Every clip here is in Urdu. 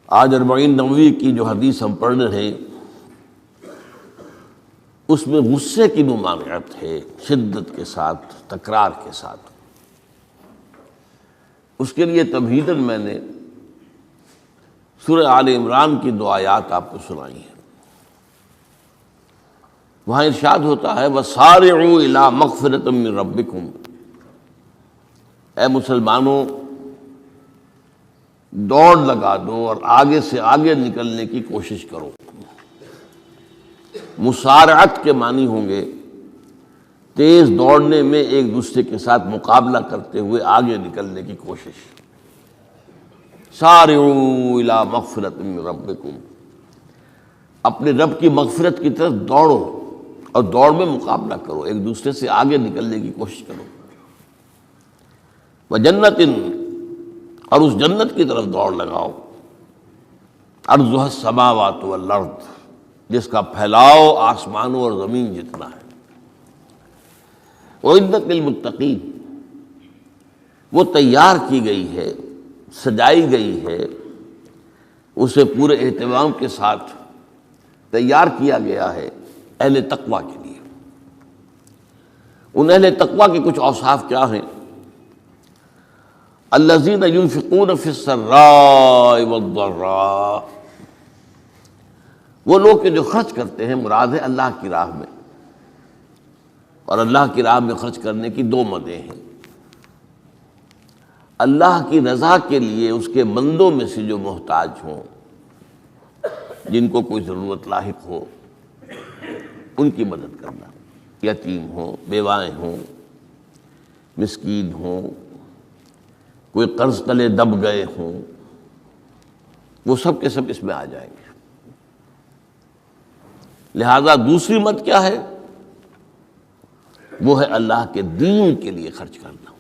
آج 40 نووی کی جو حدیث ہم پڑھ رہے ہیں اس میں غصے کی ممانعت ہے، شدت کے ساتھ، تکرار کے ساتھ۔ اس کے لیے تمہیداً میں نے سورہ آل عمران کی 2 آیات آپ کو سنائی ہیں۔ وہاں ارشاد ہوتا ہے وَسَارِعُوا إِلَىٰ مَغْفِرَةٍ مِّن رَبِّكُمْ، اے مسلمانوں دوڑ لگا دو اور آگے سے آگے نکلنے کی کوشش کرو۔ مسارعت کے معنی ہوں گے تیز دوڑنے میں ایک دوسرے کے ساتھ مقابلہ کرتے ہوئے آگے نکلنے کی کوشش۔ سارعوا الی مغفرۃ من ربکم، اپنے رب کی مغفرت کی طرف دوڑو اور دوڑ میں مقابلہ کرو، ایک دوسرے سے آگے نکلنے کی کوشش کرو۔ وجنت، اور اس جنت کی طرف دوڑ لگاؤ، عرضها السماوات والارض، جس کا پھیلاؤ آسمانوں اور زمین جتنا ہے۔ وعدت للمتقین، وہ تیار کی گئی ہے، سجائی گئی ہے، اسے پورے اہتمام کے ساتھ تیار کیا گیا ہے اہل تقویٰ کے لیے۔ ان اہل تقویٰ کے کچھ اوصاف کیا ہیں؟ الذین ينفقون فی السراء والضراء، وہ لوگ کہ جو خرچ کرتے ہیں، مراد ہے اللہ کی راہ میں، اور اللہ کی راہ میں خرچ کرنے کی 2 مدیں ہیں۔ اللہ کی رضا کے لیے اس کے بندوں میں سے جو محتاج ہوں، جن کو کوئی ضرورت لاحق ہو، ان کی مدد کرنا، یتیم ہوں، بیوائیں ہوں، مسکین ہوں، کوئی قرض تلے دب گئے ہوں، وہ سب کے سب اس میں آ جائیں گے۔ لہذا دوسری مد کیا ہے؟ وہ ہے اللہ کے دین کے لیے خرچ کرنا،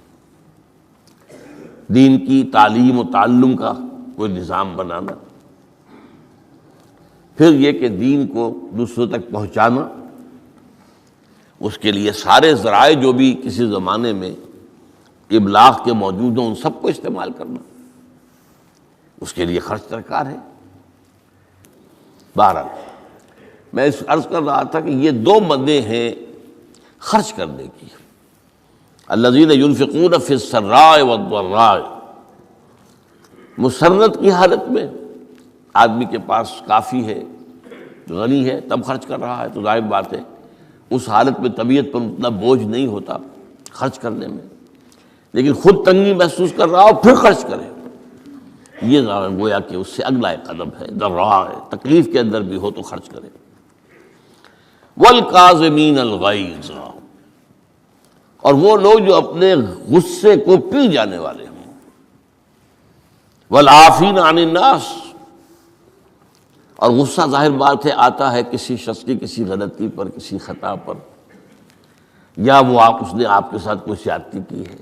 دین کی تعلیم و تعلم کا کوئی نظام بنانا، پھر یہ کہ دین کو دوسروں تک پہنچانا، اس کے لیے سارے ذرائع جو بھی کسی زمانے میں ابلاغ کے موجود ہوں ان سب کو استعمال کرنا، اس کے لیے خرچ درکار ہے۔ بہرحال میں اس عرض کر رہا تھا کہ یہ 2 مدیں ہیں خرچ کرنے کی۔ الذین ينفقون فی السراء والضراء، مسرت کی حالت میں آدمی کے پاس کافی ہے، غنی ہے، تب خرچ کر رہا ہے، تو ظاہر بات ہے اس حالت میں طبیعت پر اتنا بوجھ نہیں ہوتا خرچ کرنے میں، لیکن خود تنگی محسوس کر رہا ہو پھر خرچ کرے، یہ گویا کہ اس سے اگلا ایک قدم ہے، ضراء ہے، تکلیف کے اندر بھی ہو تو خرچ کرے۔ والکاظمین الغیظ، اور وہ لوگ جو اپنے غصے کو پی جانے والے ہوں۔ والعافین عن الناس، اور غصہ ظاہر بات ہے آتا ہے کسی شخص کی کسی غلطی پر، کسی خطا پر، یا وہ اس نے آپ کے ساتھ کوئی زیادتی کی ہے،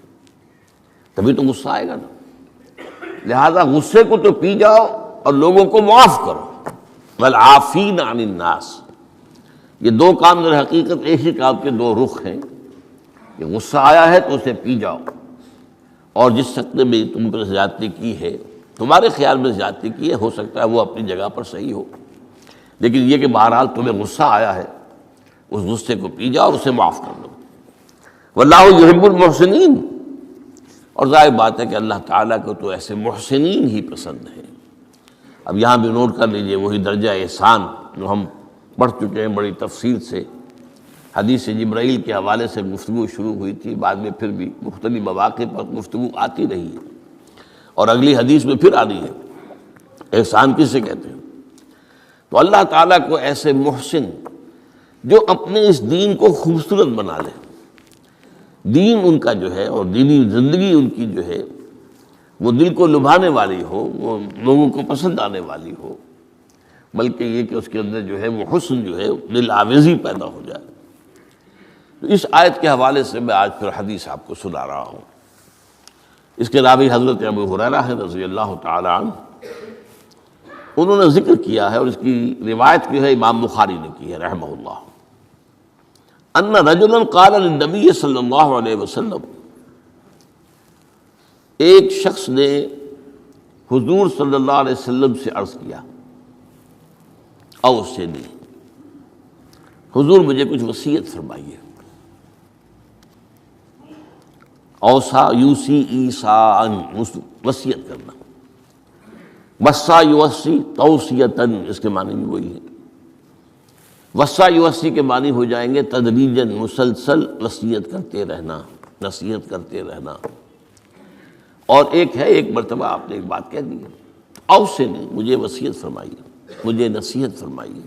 تبھی تو غصہ آئے گا نا۔ لہذا غصے کو تو پی جاؤ اور لوگوں کو معاف کرو۔ والعافین عن الناس، یہ 2 کام در حقیقت ایک ہی کام کے 2 رخ ہیں کہ غصہ آیا ہے تو اسے پی جاؤ، اور جس شخص نے بھی تم پر زیادتی کی ہے، تمہارے خیال میں زیادتی کی ہے، ہو سکتا ہے وہ اپنی جگہ پر صحیح ہو، لیکن یہ کہ بہرحال تمہیں غصہ آیا ہے، اس غصے کو پی جاؤ اور اسے معاف کر دو۔ واللہ یحب المحسنین، اور ظاہر بات ہے کہ اللہ تعالیٰ کو تو ایسے محسنین ہی پسند ہے۔ اب یہاں بھی نوٹ کر لیجئے وہی درجہ احسان جو ہم پڑھ چکے ہیں بڑی تفصیل سے، حدیث جبرائیل کے حوالے سے گفتگو شروع ہوئی تھی، بعد میں پھر بھی مختلف مواقع پر گفتگو آتی رہی ہے، اور اگلی حدیث میں پھر آ رہی ہے۔ احسان کسے کہتے ہیں؟ تو اللہ تعالیٰ کو ایسے محسن جو اپنے اس دین کو خوبصورت بنا لے، دین ان کا جو ہے اور دینی زندگی ان کی جو ہے وہ دل کو لبھانے والی ہو، وہ لوگوں کو پسند آنے والی ہو، بلکہ یہ کہ اس کے اندر جو ہے وہ حسن جو ہے دل آویزی پیدا ہو جائے۔ تو اس آیت کے حوالے سے میں آج پھر حدیث آپ کو سنا رہا ہوں۔ اس کے راوی حضرت ابو ہریرہ ہے رضی اللہ تعالی عنہ، انہوں نے ذکر کیا ہے، اور اس کی روایت جو ہے امام بخاری نے کی ہے رحمہ اللہ، ان رجلا قال للنبی صلی اللہ علیہ وسلم، ایک شخص نے حضور صلی اللہ علیہ وسلم سے عرض کیا، اوصنی، حضور مجھے کچھ وصیت فرمائیے۔ اوصا یوسی ایصاءً، وصیت کرنا، وصا یوصی توصیتاً، اس کے معنی بھی وہی ہے۔ وصا یوصی کے معنی ہو جائیں گے تدریجاً، مسلسل وصیت کرتے رہنا، نصیحت کرتے رہنا۔ اور ایک ہے، ایک مرتبہ آپ نے ایک بات کہہ دی، اوصنی، مجھے وصیت فرمائیے، مجھے نصیحت فرمائیے۔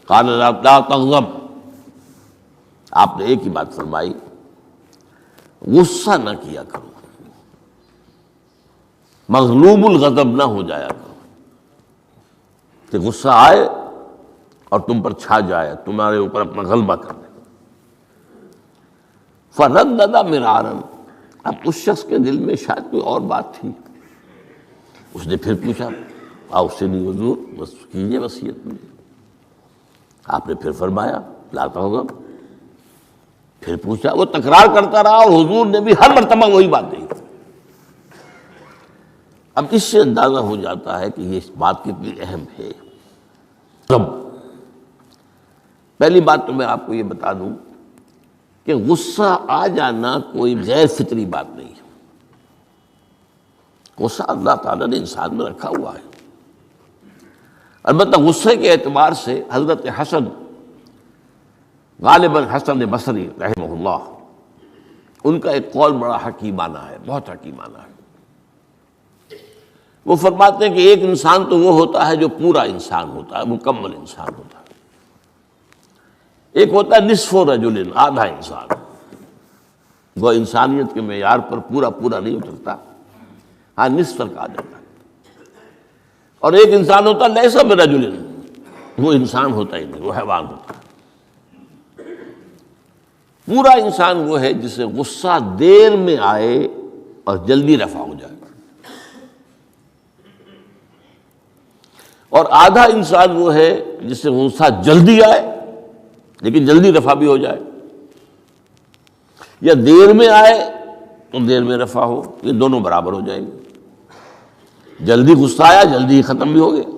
قال لا تغضب، آپ نے ایک ہی بات فرمائی، غصہ نہ کیا کرو، مغلوب الغضب نہ ہو جایا کرو، کہ غصہ آئے اور تم پر چھا جائے، تمہارے اوپر اپنا غلبہ کر دے۔ فردد مرارا، اب اس شخص کے دل میں شاید کوئی اور بات تھی، اس نے پھر پوچھا، اوصنی حضور، بس کیجیے وصیت مجھے۔ آپ نے پھر فرمایا لا تغضب، پھر پوچھا، وہ تکرار کرتا رہا اور حضور نے بھی ہر مرتبہ وہی بات کہی۔ اب اس سے اندازہ ہو جاتا ہے کہ یہ بات کتنی اہم ہے۔ پہلی بات تو میں آپ کو یہ بتا دوں کہ غصہ آ جانا کوئی غیر فطری بات نہیں ہے، غصہ اللہ تعالیٰ نے انسان میں رکھا ہوا ہے۔ البتہ غصے کے اعتبار سے حضرت حسن، غالباً حسن بصری رحمہ اللہ، ان کا ایک قول بڑا حکیمانہ ہے، بہت حکیمانہ ہے۔ وہ فرماتے ہیں کہ ایک انسان تو وہ ہوتا ہے جو پورا انسان ہوتا ہے، مکمل انسان ہوتا ہے، ایک ہوتا ہے نصف رجل، آدھا انسان، وہ انسانیت کے معیار پر پورا نہیں اترتا، ہاں نصف تک آ جاتا ہے۔ اور ایک انسان ہوتا ہے لیس برجل، وہ انسان ہوتا ہی نہیں، وہ حیوان ہوتا ہے۔ پورا انسان وہ ہے جسے غصہ دیر میں آئے اور جلدی رفع ہو جائے، اور آدھا انسان وہ ہے جسے غصہ جلدی آئے لیکن جلدی رفع بھی ہو جائے، یا دیر میں آئے تو دیر میں رفع ہو، یہ دونوں برابر ہو جائیں گے۔ جلدی غصہ آیا، جلدی ہی ختم بھی ہو گیا،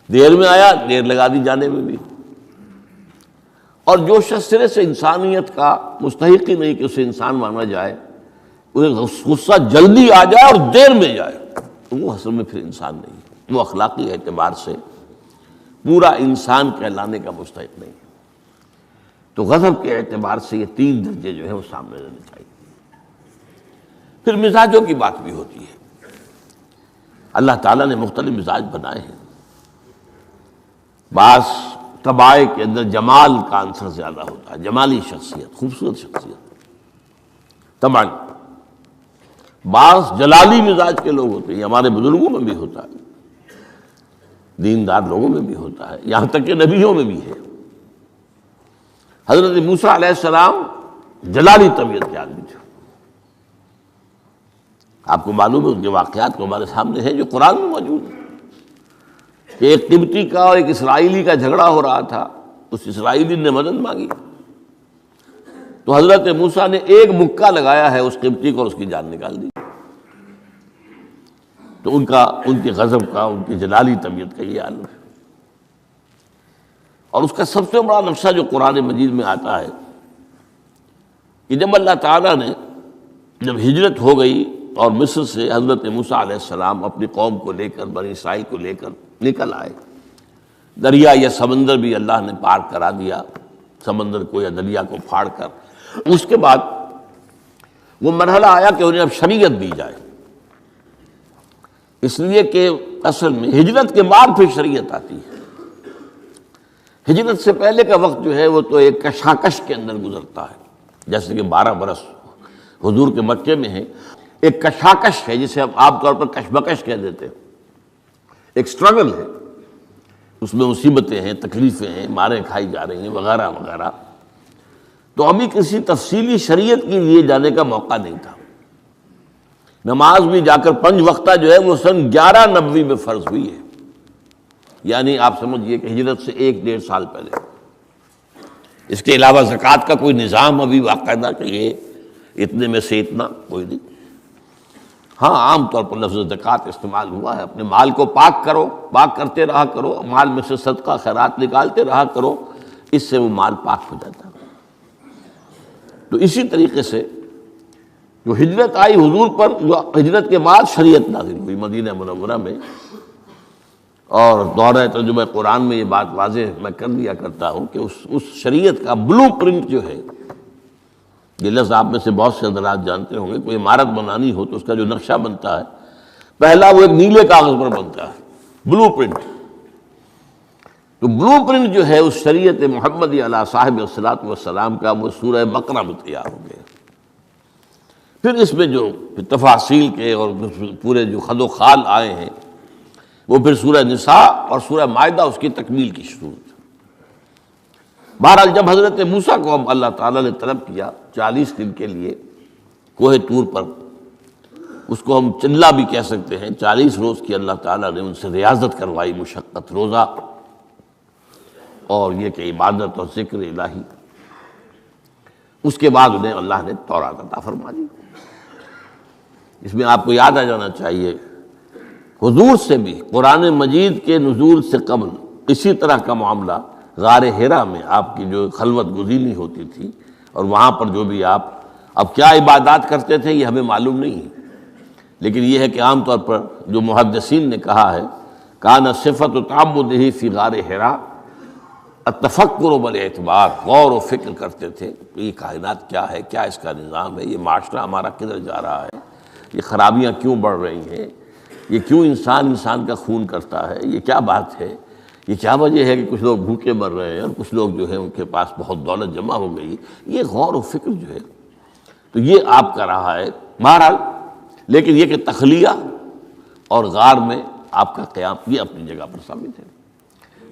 دیر میں آیا، دیر لگا دی جانے میں بھی۔ اور جو شخص سرے سے انسانیت کا مستحق ہی نہیں کہ اسے انسان مانا جائے، اسے غصہ جلدی آ جائے اور دیر میں جائے، تو وہ اصل میں پھر انسان نہیں ہے، وہ اخلاقی اعتبار سے پورا انسان کہلانے کا مستحق نہیں ہے۔ تو غضب کے اعتبار سے یہ تین درجے جو ہیں وہ سامنے رہنے چاہیے۔ پھر مزاجوں کی بات بھی ہوتی ہے، اللہ تعالیٰ نے مختلف مزاج بنائے ہیں۔ بعض طبائع کے اندر جمال کا عنصر زیادہ ہوتا ہے، جمالی شخصیت، خوبصورت شخصیت طبعاً۔ بعض جلالی مزاج کے لوگ ہوتے ہیں، یہ ہمارے بزرگوں میں بھی ہوتا ہے، دیندار لوگوں میں بھی ہوتا ہے، یہاں تک کہ نبیوں میں بھی ہے۔ حضرت موسیٰ علیہ السلام جلالی طبیعت کے آدمی تھے، آپ کو معلوم ہے، ان کے واقعات تو ہمارے سامنے ہیں جو قرآن میں موجود ہیں، کہ ایک قبطی کا اور ایک اسرائیلی کا جھگڑا ہو رہا تھا، اس اسرائیلی نے مدد مانگی تو حضرت موسیٰ نے ایک مکہ لگایا ہے اس قبطی کو اور اس کی جان نکال دی۔ تو ان کے غضب کا، ان کی جلالی طبیعت کا یہ عالم ہے۔ اور اس کا سب سے بڑا نقشہ جو قرآن مجید میں آتا ہے کہ جب اللہ تعالیٰ نے جب ہجرت ہو گئی اور مصر سے حضرت موسیٰ علیہ السلام اپنی قوم کو لے کر، بنی اسرائیل کو لے کر نکل آئے، دریا یا سمندر بھی اللہ نے پار کرا دیا، سمندر کو یا دریا کو پھاڑ کر، اس کے بعد وہ مرحلہ آیا کہ انہیں اب شریعت دی جائے، اس لیے کہ اصل میں ہجرت کے بعد پھر شریعت آتی ہے۔ ہجرت سے پہلے کا وقت جو ہے وہ تو ایک کشاکش کے اندر گزرتا ہے، جیسے کہ 12 برس حضور کے مکے میں ہے، ایک کشاکش ہے جسے ہم عام طور پر کشمکش کہہ دیتے ہیں، ایک سٹرگل ہے، اس میں مصیبتیں ہیں، تکلیفیں ہیں، ماریں کھائی جا رہی ہیں وغیرہ وغیرہ۔ تو ابھی کسی تفصیلی شریعت کے لیے جانے کا موقع نہیں تھا۔ نماز بھی جا کر 5 وقتہ جو ہے وہ سن 1190 میں فرض ہوئی ہے، یعنی آپ سمجھئے کہ ہجرت سے 1-1.5 سال پہلے۔ اس کے علاوہ زکوٰۃ کا کوئی نظام ابھی باقاعدہ کہ یہ اتنے میں سے اتنا کوئی نہیں۔ ہاں عام طور پر لفظ زکوٰۃ استعمال ہوا ہے، اپنے مال کو پاک کرو، پاک کرتے رہا کرو، مال میں سے صدقہ خیرات نکالتے رہا کرو، اس سے وہ مال پاک ہو جاتا ہے۔ تو اسی طریقے سے جو ہجرت آئی حضور پر، جو ہجرت کے بعد شریعت نازل ہوئی مدینہ منورہ میں، اور دورہ ترجمہ قرآن میں یہ بات واضح میں کر دیا کرتا ہوں کہ اس شریعت کا بلو پرنٹ جو ہے، یہ لفظ آپ میں سے بہت سے حضرات جانتے ہوں گے، کوئی عمارت بنانی ہو تو اس کا جو نقشہ بنتا ہے پہلا وہ ایک نیلے کاغذ پر بنتا ہے، بلو پرنٹ۔ تو بلو پرنٹ جو ہے اس شریعت محمدی علی صاحب الصلاۃ والسلام کا، وہ سورہ بقرہ میں تیار ہو گیا۔ پھر اس میں جو تفاصیل کے اور پورے جو خد و خال آئے ہیں وہ پھر سورہ نساء اور سورہ مائدہ اس کی تکمیل کی صورت۔ بہرحال جب حضرت موسیٰ کو اب اللہ تعالیٰ نے طلب کیا 40 دن کے لیے کوہ طور پر، اس کو ہم چلا بھی کہہ سکتے ہیں، 40 روز کی اللہ تعالیٰ نے ان سے ریاضت کروائی، مشقت، روزہ اور یہ کہ عبادت اور ذکر الہی۔ اس کے بعد انہیں اللہ نے تورات عطا فرما دی۔ اس میں آپ کو یاد آ جانا چاہیے حضور سے بھی قرآن مجید کے نزول سے قبل اسی طرح کا معاملہ غار حرا میں آپ کی جو خلوت گزینی ہوتی تھی، اور وہاں پر جو بھی آپ اب کیا عبادات کرتے تھے یہ ہمیں معلوم نہیں ہے، لیکن یہ ہے کہ عام طور پر جو محدثین نے کہا ہے کان صفت تعبدہ فی غار حرا التفکر والاعتبار، غور و فکر کرتے تھے یہ کائنات کیا ہے، کیا اس کا نظام ہے، یہ معاشرہ ہمارا کدھر جا رہا ہے، یہ خرابیاں کیوں بڑھ رہی ہیں، یہ کیوں انسان کا خون کرتا ہے، یہ کیا بات ہے، یہ کیا وجہ ہے کہ کچھ لوگ بھوکے مر رہے ہیں اور کچھ لوگ جو ہے ان کے پاس بہت دولت جمع ہو گئی، یہ غور و فکر جو ہے تو یہ آپ کا رہا ہے بہرحال۔ لیکن یہ کہ تخلیہ اور غار میں آپ کا قیام یہ اپنی جگہ پر ثابت ہے۔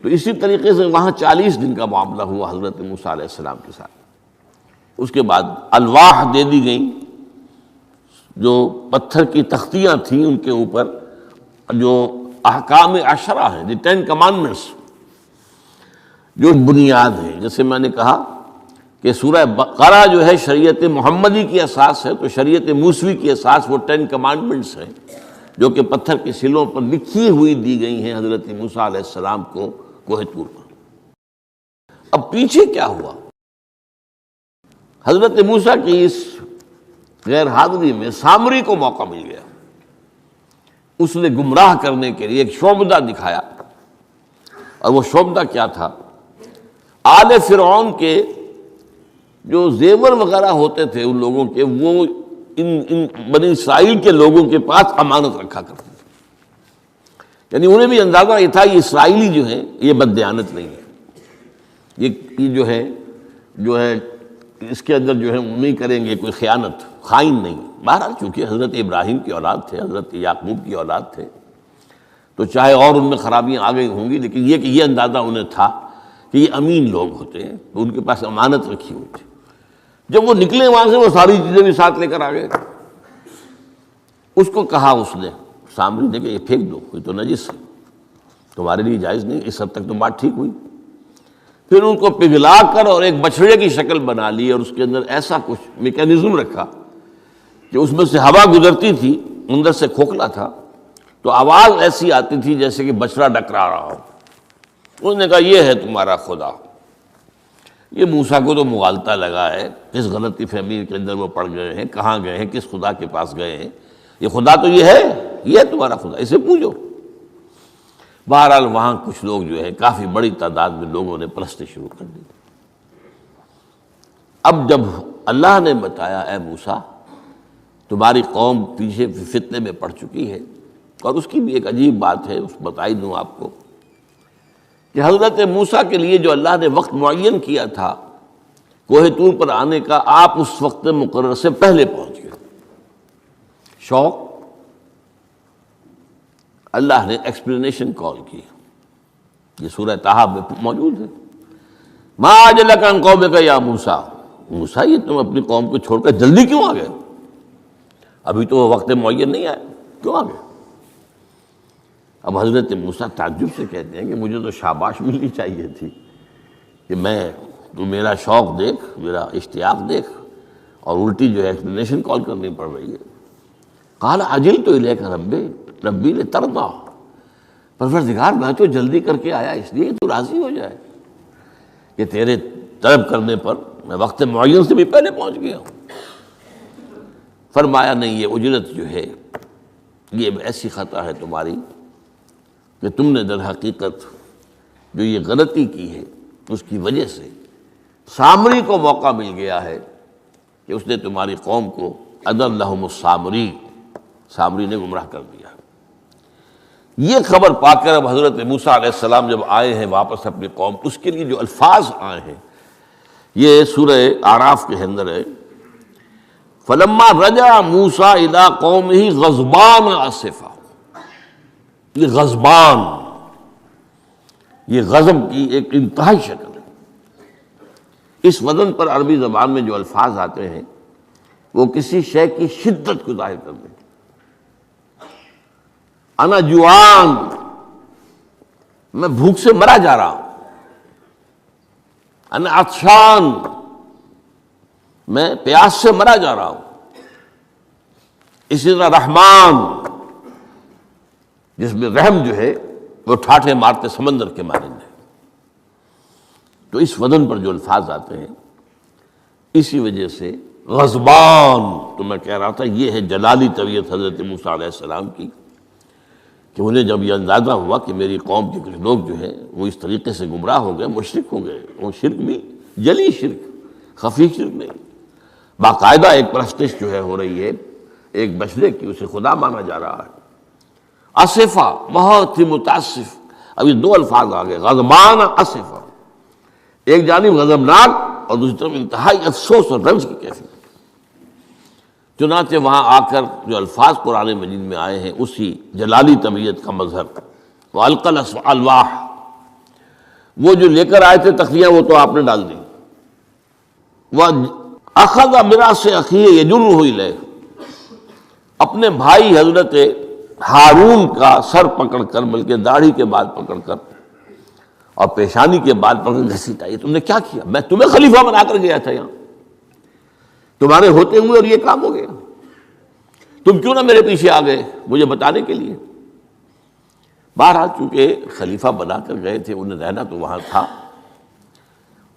تو اسی طریقے سے وہاں 40 دن کا معاملہ ہوا حضرت موسیٰ علیہ السلام کے ساتھ۔ اس کے بعد الواح دے دی گئیں، جو پتھر کی تختیاں تھیں ان کے اوپر جو احکام عشرہ ہیں، دی 10 کمانڈمنٹس، جو بنیاد ہیں۔ جیسے میں نے کہا کہ سورہ بقرہ جو ہے شریعت محمدی کی اساس ہے، تو شریعت موسوی کی اساس وہ 10 کمانڈمنٹس ہیں جو کہ پتھر کی سلوں پر لکھی ہوئی دی گئی ہیں حضرت موسیٰ علیہ السلام کو کوہ طور پر۔ اب پیچھے کیا ہوا؟ حضرت موسیٰ کی اس غیر حاضری میں سامری کو موقع مل گیا، اس نے گمراہ کرنے کے لیے ایک شعبدہ دکھایا، اور وہ شعبدہ کیا تھا؟ آل فرعون کے جو زیور وغیرہ ہوتے تھے ان لوگوں کے، وہ ان بنی اسرائیل کے لوگوں کے پاس امانت رکھا کرتے تھے، یعنی انہیں بھی اندازہ یہ تھا یہ اسرائیلی جو ہیں یہ بددیانت نہیں ہے، یہ جو ہے اس کے اندر جو ہے نہیں کریں گے کوئی خیانت، خائن نہیں۔ بہرحال چونکہ حضرت ابراہیم کی اولاد تھے، حضرت یعقوب کی اولاد تھے، تو چاہے اور ان میں خرابیاں آ گئی ہوں گی، لیکن یہ کہ یہ اندازہ انہیں تھا کہ یہ امین لوگ ہوتے ہیں، تو ان کے پاس امانت رکھی ہوئی تھی۔ جب وہ نکلے وہاں سے وہ ساری چیزیں بھی ساتھ لے کر آ گئے۔ اس کو کہا اس نے سامری نے کہ یہ پھینک دو، یہ تو نجس ہے، تمہارے لیے جائز نہیں۔ اس حد تک تو بات ٹھیک ہوئی۔ پھر ان کو پگھلا کر اور ایک بچڑے کی شکل بنا لی، اور اس کے اندر ایسا کچھ میکینزم رکھا کہ اس میں سے ہوا گزرتی تھی، اندر سے کھوکھلا تھا، تو آواز ایسی آتی تھی جیسے کہ بچڑا ڈکرا رہا ہو۔ انہوں نے کہا یہ ہے تمہارا خدا۔ یہ موسیٰ کو تو مغالطہ لگا ہے، کس غلطی فہمی کے اندر وہ پڑ گئے ہیں، کہاں گئے ہیں، کس خدا کے پاس گئے ہیں، یہ خدا تو یہ ہے تمہارا خدا، اسے پوجو۔ بہرحال وہاں کچھ لوگ جو ہے کافی بڑی تعداد میں لوگوں نے پرستی شروع کر دی۔ اب جب اللہ نے بتایا اے موسیٰ تمہاری قوم پیچھے فتنے میں پڑ چکی ہے، اور اس کی بھی ایک عجیب بات ہے، اس بتائی دوں آپ کو کہ حضرت موسیٰ کے لیے جو اللہ نے وقت معین کیا تھا کوہ طور پر آنے کا، آپ اس وقت مقرر سے پہلے پہنچ گئے۔ شوق، اللہ نے ایکسپلینیشن کال کی، یہ سورہ طٰہٰ میں موجود ہے۔ ما اعجلک عن قومک یا موسیٰ، موسیٰ یہ تم اپنی قوم کو چھوڑ کر جلدی کیوں آ گئے؟ ابھی تو وہ وقت معین نہیں آیا، کیوں آ گئے؟ اب حضرت موسیٰ تعجب سے کہتے ہیں کہ مجھے تو شاباش ملنی چاہیے تھی کہ تو میرا شوق دیکھ، میرا اشتیاق دیکھ، اور الٹی جو ہے ایکسپلینیشن کال کرنی پڑ رہی ہے۔ قال عجلت الیک ربی لترضی، پروردگار میں تو جلدی کر کے آیا اس لیے تو راضی ہو جائے کہ تیرے طلب کرنے پر میں وقت معین سے بھی پہلے پہنچ گیا ہوں۔ فرمایا نہیں، یہ اجرت جو ہے یہ ایسی خطا ہے تمہاری کہ تم نے در حقیقت جو یہ غلطی کی ہے اس کی وجہ سے سامری کو موقع مل گیا ہے کہ اس نے تمہاری قوم کو اضلھم السامری، سامری نے گمراہ کر دیا۔ یہ خبر پا کر اب حضرت موسیٰ علیہ السلام جب آئے ہیں واپس اپنی قوم، اس کے لیے جو الفاظ آئے ہیں یہ سورہ اعراف کے اندر ہے، فلما رجع موسیٰ الی قومہ غضبان اسفا۔ یہ غضبان، یہ غضب کی ایک انتہائی شکل ہے۔ اس وزن پر عربی زبان میں جو الفاظ آتے ہیں وہ کسی شے کی شدت کو ظاہر کرتے ہیں۔ انا جوعان، میں بھوک سے مرا جا رہا ہوں۔ انا عطشان، میں پیاس سے مرا جا رہا ہوں۔ اسی طرح رحمان، جس میں رحم جو ہے وہ ٹھاٹھے مارتے سمندر کے مانند ہے۔ تو اس وزن پر جو الفاظ آتے ہیں اسی وجہ سے غضبان، تو میں کہہ رہا تھا یہ ہے جلالی طبیعت حضرت موسیٰ علیہ السلام کی، کہ انہیں جب یہ اندازہ ہوا کہ میری قوم کے کچھ لوگ جو ہیں وہ اس طریقے سے گمراہ ہو گئے، مشرک ہو گئے، وہ شرک بھی جلی شرک، خفی شرک نہیں، باقاعدہ ایک پرستش جو ہے ہو رہی ہے ایک بشرے کی، اسے خدا مانا جا رہا ہے۔ اسفا، بہت ہی متاسف۔ اب یہ دو الفاظ آ گئے، غضبان اسفا، ایک جانب غضبناک اور دوسری طرف انتہائی افسوس اور رنج کی کیفیت۔ چنانچہ وہاں آ کر جو الفاظ قرآن مجید میں آئے ہیں اسی جلالی طبیعت کا مظہر، وَأَلْقَى الْأَلْوَاحَ، وہ جو لے کر آئے تھے تختیاں وہ تو آپ نے ڈال دی۔ وَأَخَذَ بِرَأْسِ أَخِيهِ يَجُرُّهُ إِلَيْهِ، اپنے بھائی حضرت ہارون کا سر پکڑ کر، بلکہ داڑھی کے بال پکڑ کر اور پیشانی کے بال پکڑ کر گھسیٹا، یہ تم نے کیا کیا؟ میں تمہیں خلیفہ بنا کر گیا تھا یہاں، تمہارے ہوتے ہوئے اور یہ کام ہو گیا، تم کیوں نہ میرے پیچھے آ گئے مجھے بتانے کے لیے؟ بہرحال چونکہ خلیفہ بنا کر گئے تھے، انہیں رہنا تو وہاں تھا،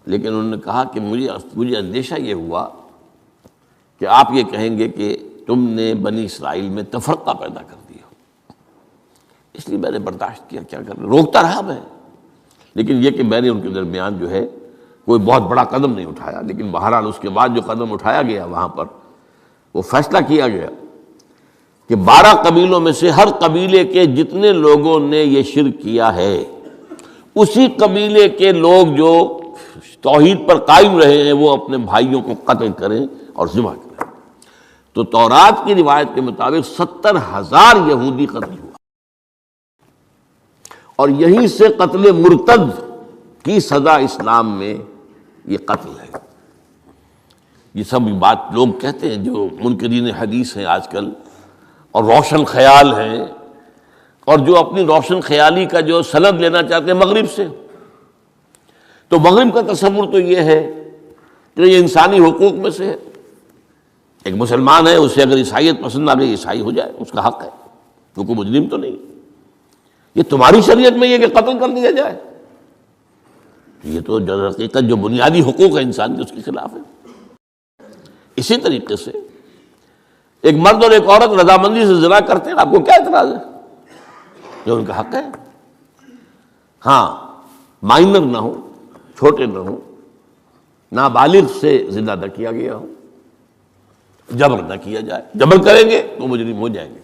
لیکن انہوں نے کہا کہ مجھے اندیشہ یہ ہوا کہ آپ یہ کہیں گے کہ تم نے بنی اسرائیل میں تفرقہ پیدا کر دیا، اس لیے میں نے برداشت کیا، کیا کر روکتا رہا میں، لیکن یہ کہ میں نے ان کے درمیان جو ہے کوئی بہت بڑا قدم نہیں اٹھایا۔ لیکن بہرحال اس کے بعد جو قدم اٹھایا گیا وہاں پر وہ فیصلہ کیا گیا کہ 12 قبیلوں میں سے ہر قبیلے کے جتنے لوگوں نے یہ شرک کیا ہے اسی قبیلے کے لوگ جو توحید پر قائم رہے ہیں وہ اپنے بھائیوں کو قتل کریں اور ذبح کریں۔ تو تورات کی روایت کے مطابق 70,000 یہودی قتل ہوا، اور یہیں سے قتل مرتد کی سزا اسلام میں یہ قتل ہے۔ یہ سب بات لوگ کہتے ہیں جو منکرین حدیث ہیں آج کل اور روشن خیال ہیں، اور جو اپنی روشن خیالی کا جو سند لینا چاہتے ہیں مغرب سے، تو مغرب کا تصور تو یہ ہے کہ یہ انسانی حقوق میں سے ہے، ایک مسلمان ہے اسے اگر عیسائیت پسند آ گئی عیسائی ہو جائے، اس کا حق ہے، وہ کوئی مجرم تو نہیں۔ یہ تمہاری شریعت میں یہ کہ قتل کر دیا جائے، یہ تو در حقیقت جو بنیادی حقوق ہے انسان کے اس کے خلاف ہے۔ اسی طریقے سے ایک مرد اور ایک عورت رضامندی سے زنا کرتے ہیں، آپ کو کیا اعتراض ہے؟ یہ ان کا حق ہے، ہاں مائنر نہ ہو، چھوٹے نہ ہو، نابالغ سے زنا نہ کیا گیا ہو، جبر نہ کیا جائے، جبر کریں گے تو مجرم ہو جائیں گے،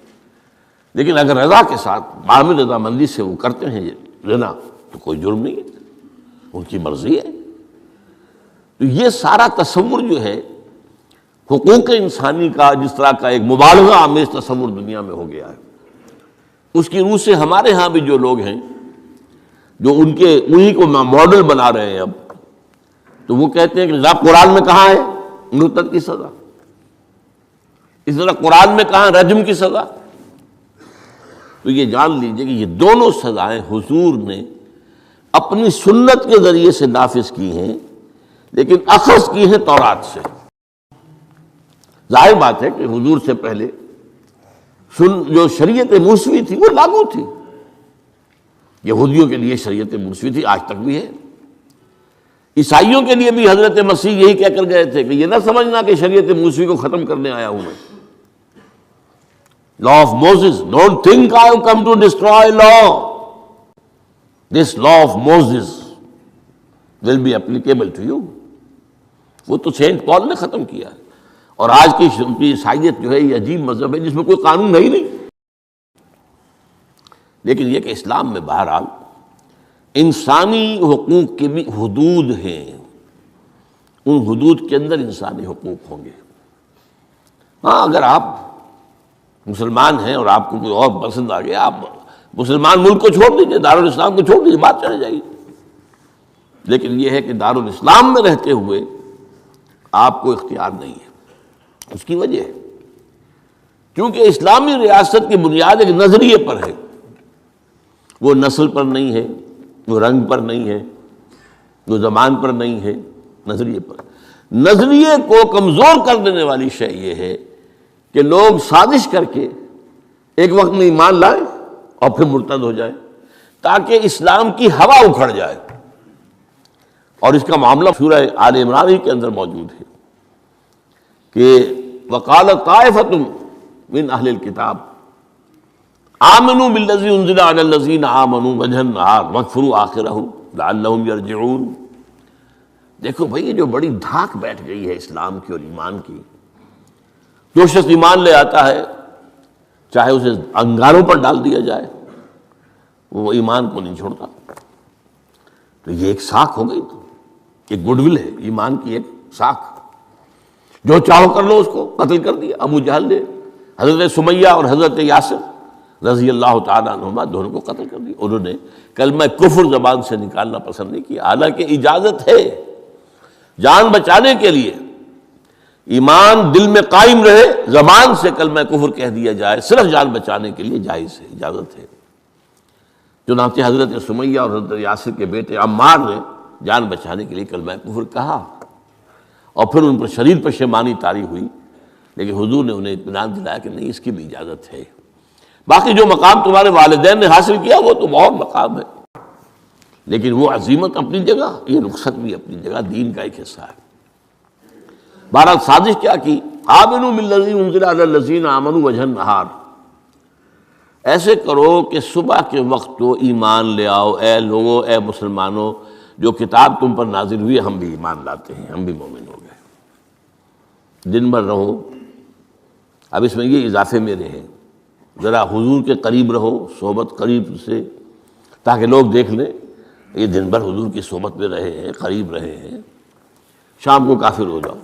لیکن اگر رضا کے ساتھ باہمی رضامندی سے وہ کرتے ہیں زنا تو کوئی جرم نہیں ہے، ان کی مرضی ہے۔ تو یہ سارا تصور جو ہے حقوق انسانی کا جس طرح کا ایک مبالغہ آمیز تصور دنیا میں ہو گیا ہے، اس کی روح سے ہمارے ہاں بھی جو لوگ ہیں جو انہی کو ماڈل بنا رہے ہیں اب، تو وہ کہتے ہیں کہ جناب قرآن میں کہاں ہے مرتد کی سزا، اس طرح قرآن میں کہاں رجم کی سزا؟ تو یہ جان لیجئے کہ یہ دونوں سزائیں حضور نے اپنی سنت کے ذریعے سے نافذ کی ہیں، لیکن اخذ کی ہیں تورات سے۔ ظاہر بات ہے کہ حضور سے پہلے جو شریعت موسوی تھی وہ لاگو تھی. یہودیوں کے لیے شریعت موسوی تھی، آج تک بھی ہے. عیسائیوں کے لیے بھی حضرت مسیح یہی کہہ کر گئے تھے کہ یہ نہ سمجھنا کہ شریعت موسوی کو ختم کرنے آیا ہوں میں. Law of Moses, don't think I have come to destroy law. This law of Moses will be applicable to you. وہ تو سینٹ پال نے ختم کیا ہے. اور آج کی عیسائیت جو ہے یہ عجیب مذہب ہے جس میں کوئی قانون ہے ہی نہیں. لیکن یہ کہ اسلام میں بہرحال انسانی حقوق کے بھی حدود ہیں، ان حدود کے اندر انسانی حقوق ہوں گے. ہاں اگر آپ مسلمان ہیں اور آپ کو کوئی اور پسند آ گیا، آپ مسلمان ملک کو چھوڑ دیجیے، دارالاسلام کو چھوڑ دیجیے، بات چلے جائے گی. لیکن یہ ہے کہ دارالاسلام میں رہتے ہوئے آپ کو اختیار نہیں ہے. اس کی وجہ ہے کیونکہ اسلامی ریاست کی بنیاد ایک نظریے پر ہے. وہ نسل پر نہیں ہے، وہ رنگ پر نہیں ہے، وہ زبان پر نہیں ہے، نظریے پر. نظریے کو کمزور کر دینے والی شے یہ ہے کہ لوگ سازش کر کے ایک وقت میں ایمان لائیں اور پھر مرتد ہو جائیں تاکہ اسلام کی ہوا اکھڑ جائے. اور اس کا معاملہ سورہ آل عمران ہی کے اندر موجود ہے کہ وقالت طائفۃ من اہل الکتاب آمنوا بالذی انزل علی الذین آمنوا وجہ النہار واکفروا آخرہ لعلہم یرجعون. دیکھو بھائی یہ جو بڑی دھاک بیٹھ گئی ہے اسلام کی اور ایمان کی. جو شخص ایمان لے آتا ہے چاہے اسے انگاروں پر ڈال دیا جائے وہ ایمان کو نہیں چھوڑتا. تو یہ ایک ساکھ ہو گئی، ایک گڈ ول ہے ایمان کی، ایک ساکھ. جو چاہو کر لو اس کو قتل کر دیا. ابو جہل نے حضرت سمیہ اور حضرت یاسر رضی اللہ تعالیٰ عنہما دونوں کو قتل کر دیا. انہوں نے کلمہ کفر زبان سے نکالنا پسند نہیں کیا، حالانکہ اجازت ہے جان بچانے کے لیے. ایمان دل میں قائم رہے، زبان سے کلمہ کفر کہہ دیا جائے صرف جان بچانے کے لیے جائز ہے، اجازت ہے. چنانچہ حضرت سمیہ اور حضرت یاسر کے بیٹے عمار نے جان بچانے کے لیے کلمہ کفر کہا اور پھر ان پر شدید پشیمانی طاری ہوئی. لیکن حضور نے انہیں اطمینان دلایا کہ نہیں، اس کی بھی اجازت ہے. باقی جو مقام تمہارے والدین نے حاصل کیا وہ تو بہت مقام ہے، لیکن وہ عظیمت اپنی جگہ، یہ رخصت بھی اپنی جگہ، دین کا ایک حصہ ہے. بہرحال سازش کیا کی؟ آمنوا بالذی انزل علی الذین آمنوا وجہ النہار. ایسے کرو کہ صبح کے وقت تو ایمان لے آؤ اے لوگو، اے مسلمانوں، جو کتاب تم پر نازل ہوئی ہم بھی ایمان لاتے ہیں، ہم بھی مومن ہو گئے. دن بھر رہو. اب اس میں یہ اضافے میرے ہیں، ذرا حضور کے قریب رہو، صحبت قریب سے، تاکہ لوگ دیکھ لیں یہ دن بھر حضور کی صحبت میں رہے ہیں، قریب رہے ہیں. شام کو کافر ہو جاؤ،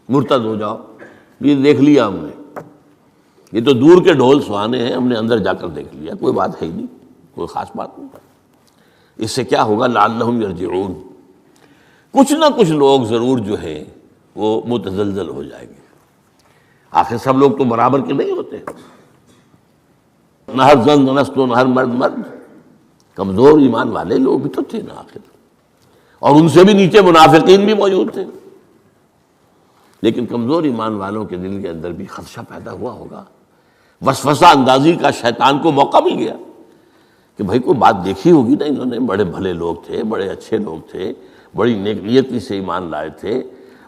مرتد ہو جاؤ، یہ دیکھ لیا ہم نے، یہ تو دور کے ڈھول سہانے ہیں، ہم نے اندر جا کر دیکھ لیا، کوئی بات ہے ہی نہیں، کوئی خاص بات نہیں. اس سے کیا ہوگا؟ لعلہم یرجعون. کچھ نہ کچھ لوگ ضرور جو ہیں وہ متزلزل ہو جائیں گے. آخر سب لوگ تو برابر کے نہیں ہوتے، نہ ہر زن نست و نہ ہر مرد مرد. کمزور ایمان والے لوگ بھی تو تھے نا آخر، اور ان سے بھی نیچے منافقین بھی موجود تھے. لیکن کمزور ایمان والوں کے دل کے اندر بھی خدشہ پیدا ہوا ہوگا، وسوسہ اندازی کا شیطان کو موقع مل گیا کہ بھائی کوئی بات دیکھی ہوگی نا، انہوں نے بڑے بھلے لوگ تھے، بڑے اچھے لوگ تھے، بڑی نیک نیتی سے ایمان لائے تھے،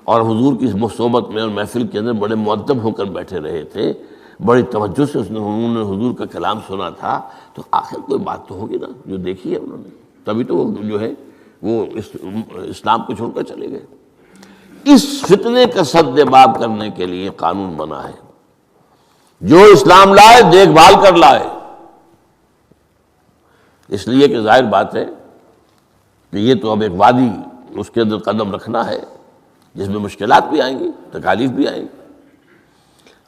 اور حضور کی صحبت میں اور محفل کے اندر بڑے مؤدب ہو کر بیٹھے رہے تھے، بڑی توجہ سے انہوں نے حضور کا کلام سنا تھا. تو آخر کوئی بات تو ہوگی نا جو دیکھی ہے انہوں نے، تبھی تو وہ جو ہے وہ اسلام کو چھوڑ کر چلے گئے. اس فتنے کا سد باب کرنے کے لیے قانون بنا ہے، جو اسلام لائے دیکھ بھال کر لائے. اس لیے کہ ظاہر بات ہے کہ یہ تو اب ایک وادی، اس کے اندر قدم رکھنا ہے جس میں مشکلات بھی آئیں گی، تکالیف بھی آئیں گی.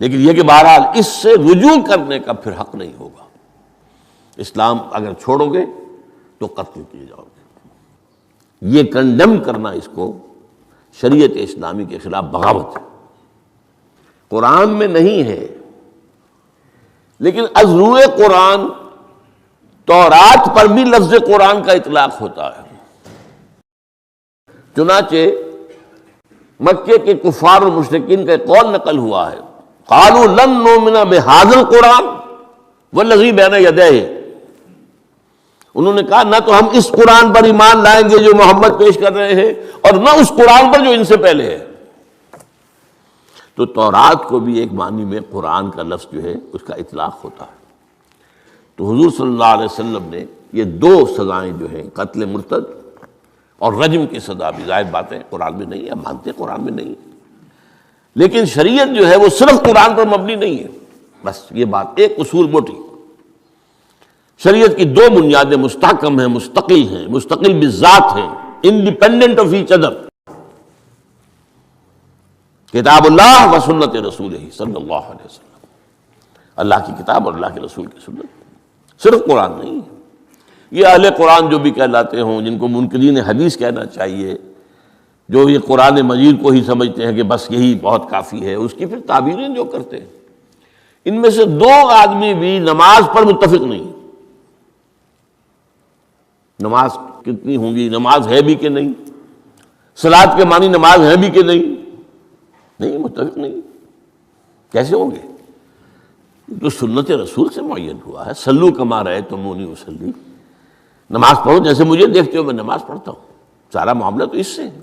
لیکن یہ کہ بہرحال اس سے رجوع کرنے کا پھر حق نہیں ہوگا. اسلام اگر چھوڑو گے تو قتل کیے جاؤ گے. یہ کنڈم کرنا اس کو شریعت اسلامی کے خلاف بغاوت ہے. قرآن میں نہیں ہے، لیکن از روئے قرآن تورات پر بھی لفظ قرآن کا اطلاق ہوتا ہے. چنانچہ مکے کے کفار اور مشرکین کا ایک قول نقل ہوا ہے قالوا لن نؤمن بهذا القرآن والذی بین یدیہ، انہوں نے کہا نہ تو ہم اس قرآن پر ایمان لائیں گے جو محمد پیش کر رہے ہیں، اور نہ اس قرآن پر جو ان سے پہلے ہے۔ تو تورات کو بھی ایک معنی میں قرآن کا لفظ جو ہے اس کا اطلاق ہوتا ہے۔ تو حضور صلی اللہ علیہ وسلم نے یہ دو سزائیں جو ہیں، قتل مرتد اور رجم کی سزا بھی، ظاہر بات ہے قرآن میں نہیں ہے، ہم مانتے ہیں قرآن میں نہیں ہے، لیکن شریعت جو ہے وہ صرف قرآن پر مبنی نہیں ہے۔ بس یہ بات ایک اصول موٹی، شریعت کی دو بنیادیں مستحکم ہیں، مستقل بالذات ہیں، انڈیپینڈنٹ آف ایچ ادر، کتاب اللہ و سنت رسول صلی اللہ علیہ وسلم، اللہ کی کتاب اور اللہ کے رسول کی سنت، صرف قرآن نہیں ہے۔ یہ اہل قرآن جو بھی کہلاتے ہوں، جن کو منکرین حدیث کہنا چاہیے، جو یہ قرآن مجید کو ہی سمجھتے ہیں کہ بس یہی بہت کافی ہے، اس کی پھر تعبیریں جو کرتے ہیں، ان میں سے دو آدمی بھی نماز پر متفق نہیں۔ نماز کتنی ہوں گی، نماز ہے بھی کہ نہیں، صلاۃ کے معنی نماز ہے بھی کہ نہیں متفق نہیں، کیسے ہوں گے؟ تو سنت رسول سے معین ہوا ہے، صلو کما رأیتمونی اصلی، نماز پڑھو جیسے مجھے دیکھتے ہو میں نماز پڑھتا ہوں، سارا معاملہ تو اس سے ہے۔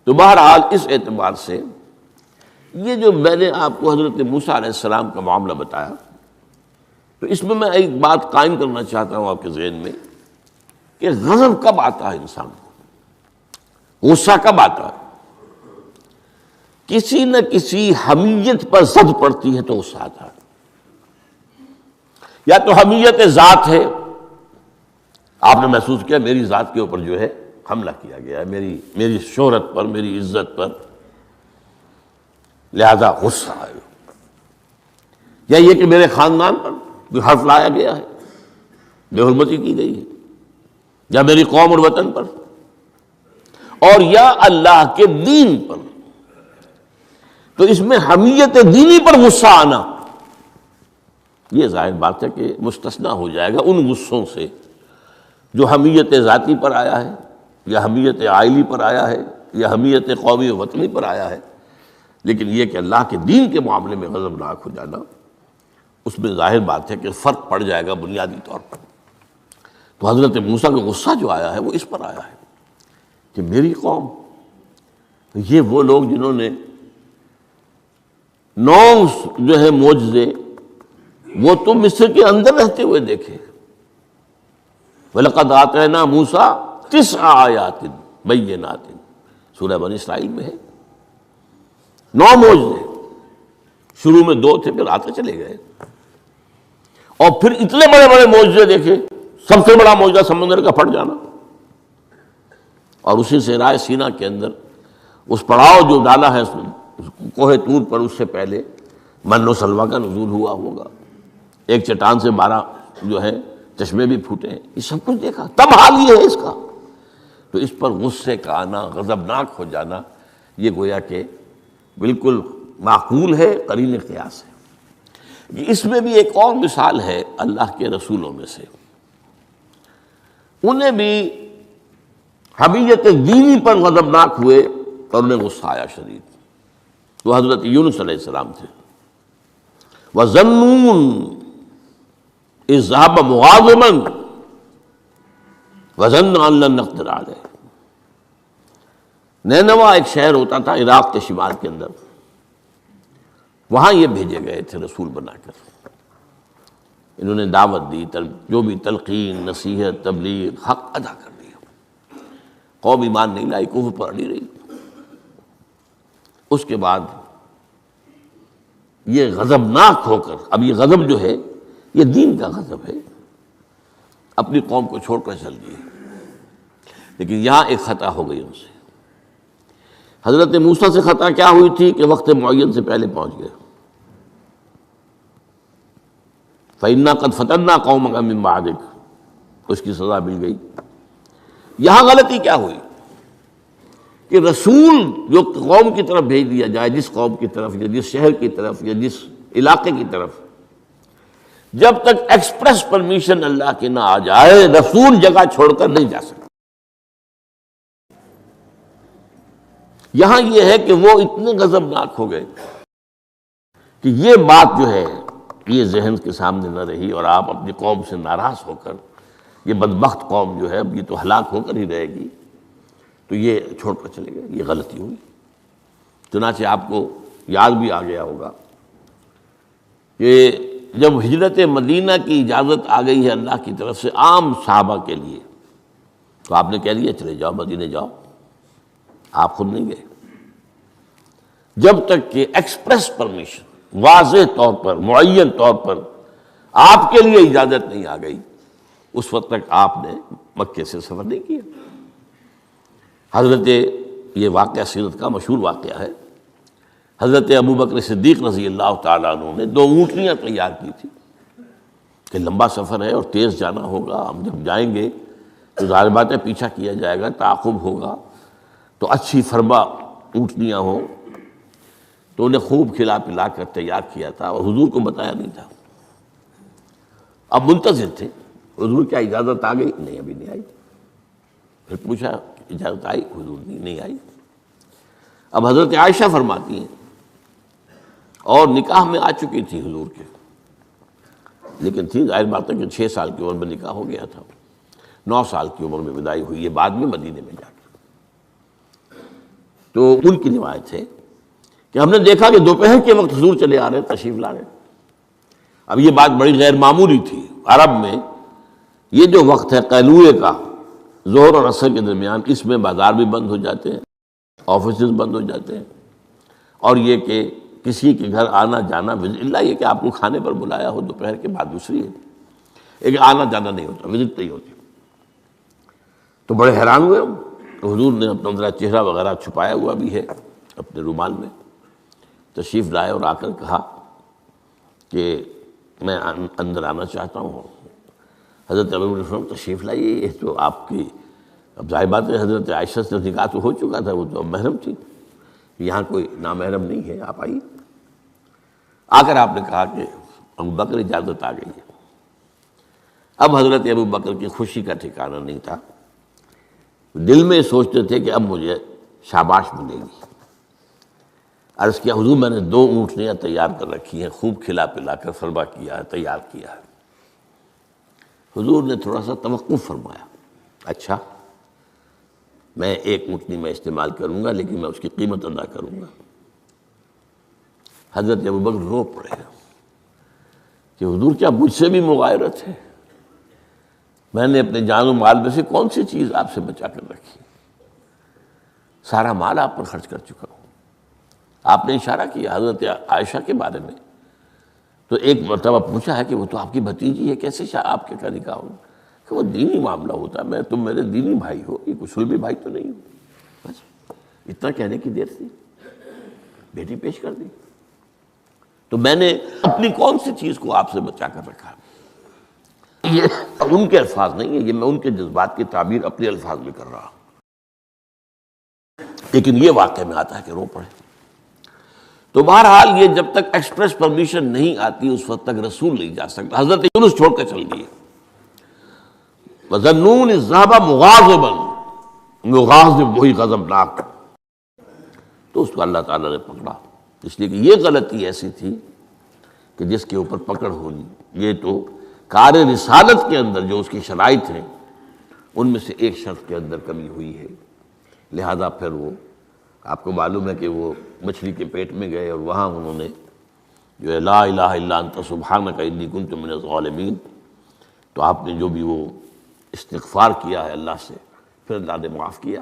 تو بہرحال اس اعتبار سے یہ جو میں نے آپ کو حضرت موسیٰ علیہ السلام کا معاملہ بتایا، تو اس میں میں ایک بات قائم کرنا چاہتا ہوں آپ کے ذہن میں، کہ غضب کب آتا ہے انسان کو، غصہ کب آتا ہے؟ کسی نہ کسی حمیت پر زد پڑتی ہے تو غصہ آتا ہے، یا تو حمیت ذات ہے، آپ نے محسوس کیا میری ذات کے اوپر جو ہے حملہ کیا گیا ہے، میری شہرت پر، میری عزت پر، لہذا غصہ آئے، یا یہ کہ میرے خاندان پر کوئی حرف لایا گیا ہے، بے حرمتی کی گئی ہے، یا میری قوم اور وطن پر، اور یا اللہ کے دین پر، تو اس میں حمیت دینی پر غصہ آنا یہ ظاہر بات ہے کہ مستثنیٰ ہو جائے گا ان غصوں سے جو حمیت ذاتی پر آیا ہے، یا حمیت عائلی پر آیا ہے، یا حمیت قومی و وطنی پر آیا ہے۔ لیکن یہ کہ اللہ کے دین کے معاملے میں غضبناک ہو جانا، اس میں ظاہر بات ہے کہ فرق پڑ جائے گا بنیادی طور پر۔ تو حضرت موسیٰ کا غصہ جو آیا ہے وہ اس پر آیا ہے کہ میری قوم، یہ وہ لوگ جنہوں نے 9 جو ہے معجزے وہ تو مصر کے اندر رہتے ہوئے دیکھے، وَلَقَدْ آتَيْنَا مُوسَىٰ 9 آیات بینات، سورہ بنی اسرائیل میں ہے 9 معجزے، شروع میں 2 تھے پھر آتے چلے گئے، اور پھر اتنے بڑے بڑے معجزے دیکھے، سب سے بڑا معجزہ سمندر کا پھٹ جانا، اور اسی صحرائے سینا کے اندر اس پڑاؤ جو ڈالا ہے کوہ طور پر، اس سے پہلے من و سلویٰ کا نزول ہوا ہوگا، ایک چٹان سے 12 جو ہے چشمے بھی پھوٹے ہیں، یہ سب کچھ دیکھا، تب حال یہ ہے اس کا۔ تو اس پر غصے کا آنا، غضبناک ہو جانا، یہ گویا کہ بالکل معقول ہے، قرین قیاس ہے۔ اس میں بھی ایک اور مثال ہے اللہ کے رسولوں میں سے، انہیں بھی حمیت دینی پر غضبناک ہوئے اور انہیں غصہ آیا شدید، وہ حضرت یونس علیہ السلام تھے۔ وَظَنُّونَ إِذْ ذَهَبَ مُغَاضِبًا وَظَنَّ أَن لَّن نَّقْدِرَ عَلَيْهِ، نینوا ایک شہر ہوتا تھا عراق کے شمال کے اندر، وہاں یہ بھیجے گئے تھے رسول بنا کر، انہوں نے دعوت دی، جو بھی تلقین، نصیحت، تبلیغ، حق ادا کر دیا، قوم ایمان نہیں لائی، کفر پر اڑی رہی۔ اس کے بعد یہ غضبناک ہو کر، اب یہ غضب جو ہے یہ دین کا غضب ہے، اپنی قوم کو چھوڑ کر چل دیے، لیکن یہاں ایک خطا ہو گئی ان سے۔ حضرت موسیٰ سے خطا کیا ہوئی تھی کہ وقت معین سے پہلے پہنچ گئے، فَإِنَّا قَدْ فَتَنَّا قَوْمَكَ مِن بَعْدِكَ، اس کی سزا مل گئی۔ یہاں غلطی کیا ہوئی کہ رسول جو قوم کی طرف بھیج دیا جائے، جس قوم کی طرف یا جس شہر کی طرف یا جس علاقے کی طرف، جب تک ایکسپریس پرمیشن اللہ کی نہ آ جائے، رسول جگہ چھوڑ کر نہیں جا سکتا۔ یہاں یہ ہے کہ وہ اتنے غضبناک ہو گئے کہ یہ بات جو ہے یہ ذہن کے سامنے نہ رہی اور آپ اپنی قوم سے ناراض ہو کر یہ بدبخت قوم جو ہے اب یہ تو ہلاک ہو کر ہی رہے گی، تو یہ چھوڑ کر چلے گئے، یہ غلطی ہوئی۔ چنانچہ آپ کو یاد بھی آ گیا ہوگا کہ جب ہجرت مدینہ کی اجازت آ گئی ہے اللہ کی طرف سے عام صحابہ کے لیے، تو آپ نے کہہ دیا چلے جاؤ مدینہ جاؤ، آپ خود نہیں گئے، جب تک کہ ایکسپریس پرمیشن واضح طور پر معین طور پر آپ کے لیے اجازت نہیں آ گئی، اس وقت تک آپ نے مکے سے سفر نہیں کیا۔ حضرت یہ واقعہ سیرت کا مشہور واقعہ ہے، حضرت ابوبکر صدیق رضی اللہ تعالیٰ عنہ نے 2 اونٹنیاں تیار کی تھی کہ لمبا سفر ہے اور تیز جانا ہوگا، ہم جب جائیں گے تو ظاہر بات ہے پیچھا کیا جائے گا، تعاقب ہوگا، تو اچھی فربا اونٹنیاں ہوں، تو انہیں خوب کھلا پلا کر تیار کیا تھا اور حضور کو بتایا نہیں تھا۔ اب منتظر تھے حضور کیا اجازت آ گئی؟ نہیں ابھی نہیں آئی۔ پھر پوچھا اجازت آئی؟ حضور نہیں آئی۔ اب حضرت عائشہ فرماتی ہیں اور نکاح میں آ چکی تھی حضور کے، لیکن تھی ظاہر بات ہے کہ 6 سال کی عمر میں نکاح ہو گیا تھا، 9 سال کی عمر میں وداعی ہوئی ہے بعد میں مدینے میں جا کے۔ تو ان کی روایت ہے کہ ہم نے دیکھا کہ دوپہر کے وقت حضور چلے آ رہے، تشریف لا رہے۔ اب یہ بات بڑی غیر معمولی تھی، عرب میں یہ جو وقت ہے قیلولے کا، ظہر اور عصر کے درمیان، اس میں بازار بھی بند ہو جاتے ہیں، آفیسز بند ہو جاتے ہیں، اور یہ کہ کسی کے گھر آنا جانا، اللہ یہ کہ آپ کو کھانے پر بلایا ہو دوپہر کے بعد دوسری ہے، ایک آنا جانا نہیں ہوتا، وزٹ نہیں ہوتی۔ تو بڑے حیران ہوئے ہم، تو حضور نے اپنا ذرا چہرہ وغیرہ چھپایا ہوا بھی ہے اپنے رومال میں، تشریف لائے اور آ کر کہا کہ میں اندر آنا چاہتا ہوں۔ حضرت ابوبکر تشریف لائیے، یہ تو آپ کی اب ظاہر بات ہے حضرت عائشہ سے نکاح تو ہو چکا تھا، وہ تو اب محرم تھی، یہاں کوئی نامحرم نہیں ہے، آپ آئیے۔ آ کر آپ نے کہا کہ ابوبکر اجازت آ گئی ہے۔ اب حضرت ابوبکر کی خوشی کا ٹھکانہ نہیں تھا، دل میں سوچتے تھے کہ اب مجھے شاباش ملے گی۔ عرض کیا حضور میں نے 2 اونٹنیاں تیار کر رکھی ہیں، خوب کھلا پلا کر فرما کیا ہے، تیار کیا ہے۔ حضور نے تھوڑا سا توقف فرمایا، اچھا میں 1 اونٹنی میں استعمال کروں گا لیکن میں اس کی قیمت ادا کروں گا۔ حضرت ابوبکر رو پڑے کہ حضور کیا مجھ سے بھی مغایرت ہے؟ میں نے اپنے جان و مال میں سے کون سی چیز آپ سے بچا کر رکھی؟ سارا مال آپ پر خرچ کر چکا ہوں۔ آپ نے اشارہ کیا حضرت عائشہ کے بارے میں، تو ایک مرتبہ پوچھا ہے کہ وہ تو آپ کی بھتیجی ہے، کیسے آپ کے کا نکاح ہوگا؟ کہ وہ دینی معاملہ ہوتا ہے، تم میرے دینی بھائی ہو، یہ کچھ بھی بھائی تو نہیں ہو۔ بس اتنا کہنے کی دیر تھی، بیٹی پیش کر دی۔ تو میں نے اپنی کون سی چیز کو آپ سے بچا کر رکھا؟ یہ ان کے الفاظ نہیں ہے، یہ میں ان کے جذبات کی تعبیر اپنے الفاظ میں کر رہا ہوں، لیکن یہ واقعہ میں آتا ہے کہ رو پڑے۔ تو بہرحال یہ جب تک ایکسپریس پرمیشن نہیں آتی اس وقت تک رسول نہیں جا سکتا۔ حضرت یونس چھوڑ کر چل دیے، وَظَنُّونِ الذَّهَبَ مُغَاضِبًا، مغاضب وہی غضبناک، تو اس کو اللہ تعالیٰ نے پکڑا، اس لیے کہ یہ غلطی ایسی تھی کہ جس کے اوپر پکڑ ہونی۔ یہ تو کار رسالت کے اندر جو اس کی شرائط ہیں ان میں سے ایک شرط کے اندر کمی ہوئی ہے، لہذا پھر وہ آپ کو معلوم ہے کہ وہ مچھلی کے پیٹ میں گئے اور وہاں انہوں نے جو ہے لا الہ الا انت سبحانک انی کنت من الظالمین، تو آپ نے جو بھی وہ استغفار کیا ہے اللہ سے، پھر اللہ نے معاف کیا۔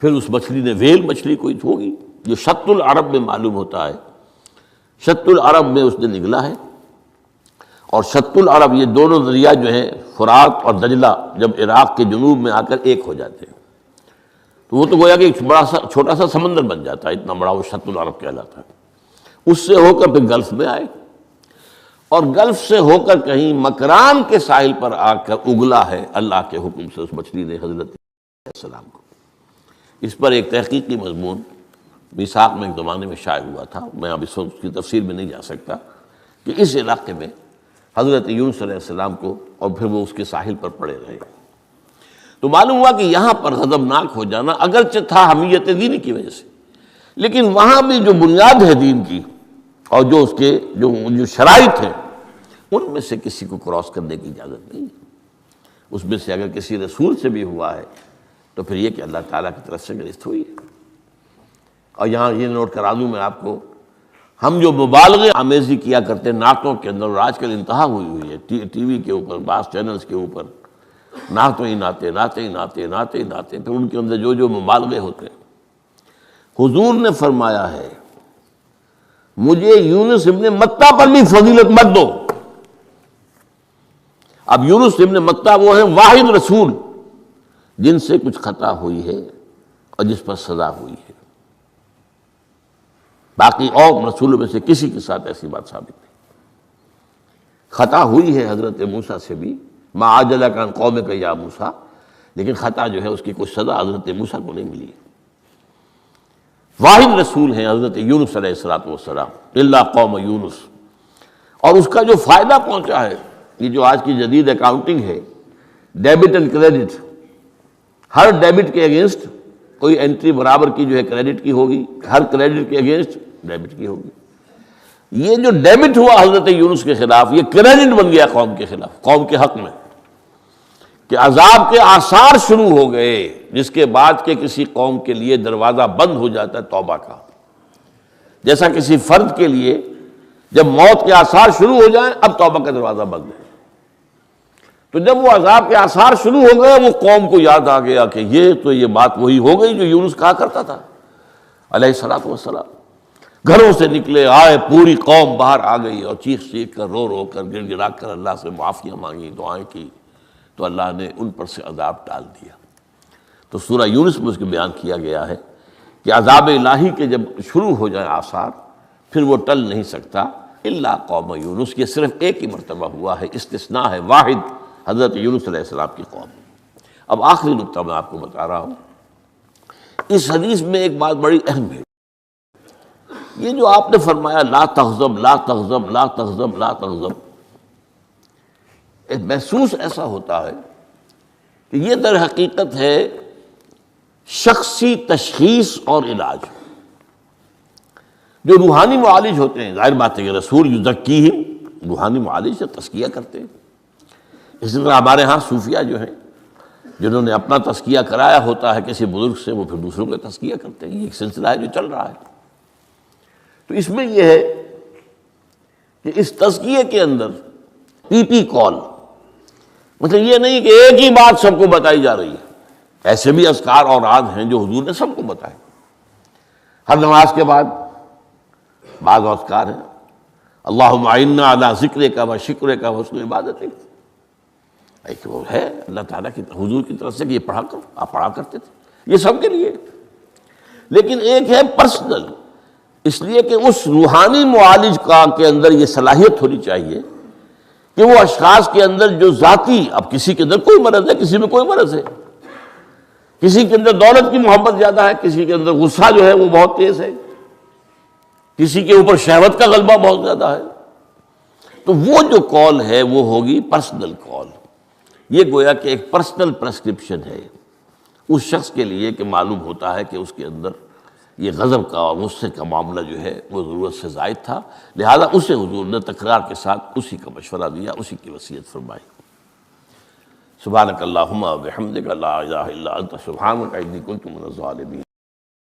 پھر اس مچھلی نے، ویل مچھلی کوئی ہوگی جو شط العرب میں معلوم ہوتا ہے، شط العرب میں اس نے نگلا ہے، اور شط العرب یہ دونوں دریا جو ہیں فرات اور دجلہ جب عراق کے جنوب میں آ کر ایک ہو جاتے ہیں تو وہ تو گویا کہ ایک بڑا سا چھوٹا سا سمندر بن جاتا ہے، اتنا بڑا وہ شط العرب کہلاتا ہے۔ اس سے ہو کر پھر گلف میں آئے، اور گلف سے ہو کر کہیں مکران کے ساحل پر آ کر اگلا ہے اللہ کے حکم سے اس مچھلی نے حضرت علیہ السلام کو۔ اس پر ایک تحقیقی مضمون میثاق میں ایک زمانے میں شائع ہوا تھا، میں اب اس وقت اس کی تفسیر میں نہیں جا سکتا، کہ اس علاقے میں حضرت یونس علیہ السلام کو اور پھر وہ اس کے ساحل پر پڑے رہے۔ تو معلوم ہوا کہ یہاں پر غضبناک ہو جانا اگرچہ تھا حمیت دینی کی وجہ سے، لیکن وہاں بھی جو بنیاد ہے دین کی اور جو اس کے جو شرائط ہیں ان میں سے کسی کو کراس کرنے کی اجازت نہیں ہے۔ اس میں سے اگر کسی رسول سے بھی ہوا ہے تو پھر یہ کہ اللہ تعالیٰ کی طرف سے گرفت ہوئی ہے۔ اور یہاں یہ نوٹ کرا دوں میں آپ کو، ہم جو مبالغے آمیزی کیا کرتے ہیں نعتوں کے اندر، اور آج کل انتہا ہوئی ہے ٹی وی کے اوپر، بعض چینلز کے اوپر نعتوں ہی نعتیں، نعتیں ہی نعتیں، نعتیں ہی نعتیں، پھر ان کے اندر جو مبالغے ہوتے ہیں۔ حضور نے فرمایا ہے مجھے یونس ابن متہ پر بھی فضیلت مت دو۔ اب یونس ابن متہ وہ ہیں واحد رسول جن سے کچھ خطا ہوئی ہے اور جس پر سزا ہوئی ہے، باقی اور رسولوں میں سے کسی کے ساتھ ایسی بات ثابت نہیں۔ خطا ہوئی ہے حضرت موسیٰ سے بھی، ما عجلک عن قومک یا موسیٰ، لیکن خطا جو ہے اس کی کوئی سزا حضرت موسیٰ کو نہیں ملی۔ واحد رسول ہیں حضرت یونس علیہ السلام، الا قوم یونس، اور اس کا جو فائدہ پہنچا ہے، یہ جو آج کی جدید اکاؤنٹنگ ہے، debit and credit, Hare debit کے اگینسٹ کوئی انٹری برابر کی جو ہے کریڈٹ کی ہوگی، ہر کریڈٹ کے اگینسٹ ڈیبٹ کی ہوگی۔ یہ جو ڈیبٹ ہوا حضرت یونس کے خلاف، یہ کریڈٹ بن گیا قوم کے خلاف، قوم کے حق میں، کہ عذاب کے آثار شروع ہو گئے، جس کے بعد کہ کسی قوم کے لیے دروازہ بند ہو جاتا ہے توبہ کا، جیسا کسی فرد کے لیے جب موت کے آثار شروع ہو جائیں اب توبہ کا دروازہ بند ہے، تو جب وہ عذاب کے آثار شروع ہو گئے وہ قوم کو یاد آ گیا کہ یہ بات وہی ہو گئی جو یونس کہا کرتا تھا علیہ الصلوۃ والسلام۔ گھروں سے نکلے آئے، پوری قوم باہر آ گئی اور چیخ چیخ کر، رو رو کر، گر گرا کر اللہ سے معافیاں مانگی، دعائیں کی، تو اللہ نے ان پر سے عذاب ٹال دیا۔ تو سورہ یونس میں اس کو بیان کیا گیا ہے کہ عذاب الہی کے جب شروع ہو جائے آثار پھر وہ ٹل نہیں سکتا، الا قوم یونس، یہ صرف ایک ہی مرتبہ ہوا ہے، استثناء ہے واحد، حضرت یونس علیہ السلام کی قوم۔ اب آخری نقطہ میں آپ کو بتا رہا ہوں، اس حدیث میں ایک بات بڑی اہم ہے، یہ جو آپ نے فرمایا لا تغضب لا تغضب لا تغضب لا تغضب، ایک محسوس ایسا ہوتا ہے کہ یہ در حقیقت ہے شخصی تشخیص اور علاج۔ جو روحانی معالج ہوتے ہیں، ظاہر بات ہے کہ رسول یزکیہم، روحانی معالج سے تزکیہ کرتے ہیں، اسی طرح ہمارے ہاں صوفیہ جو ہیں جنہوں نے اپنا تزکیہ کرایا ہوتا ہے کسی بزرگ سے، وہ پھر دوسروں کا تزکیہ کرتے ہیں، یہ ایک سلسلہ ہے جو چل رہا ہے۔ تو اس میں یہ ہے کہ اس تزکیے کے اندر پی پی کال، مطلب یہ نہیں کہ ایک ہی بات سب کو بتائی جا رہی ہے، ایسے بھی اذکار اور راز ہیں جو حضور نے سب کو بتائے۔ ہر نماز کے بعد بعض اذکار ہیں، اللہم اعنا علی ذکرک و شکرک و حسن عبادتک، ایک وہ ہے اللہ تعالیٰ کی حضور کی طرف سے کہ یہ پڑھا کرو، آپ پڑھا کرتے تھے، یہ سب کے لیے۔ لیکن ایک ہے پرسنل، اس لیے کہ اس روحانی معالج کا کے اندر یہ صلاحیت ہونی چاہیے کہ وہ اشخاص کے اندر جو ذاتی، اب کسی کے اندر کوئی مرض ہے، کسی میں کوئی مرض ہے، کسی کے اندر دولت کی محبت زیادہ ہے، کسی کے اندر غصہ جو ہے وہ بہت تیز ہے، کسی کے اوپر شہوت کا غلبہ بہت زیادہ ہے، تو وہ جو کال ہے وہ ہوگی پرسنل کال۔ یہ گویا کہ ایک پرسنل پرسکرپشن ہے اس شخص کے لیے کہ معلوم ہوتا ہے کہ اس کے اندر یہ غضب کا اور غصے کا معاملہ جو ہے وہ ضرورت سے زائد تھا، لہذا اسے حضور نے تکرار کے ساتھ اسی کا مشورہ دیا، اسی کی وصیت فرمائی۔ سبحانک اللہم و بحمدک لا الہ الا انت سبحانک انی کنت من الظالمین۔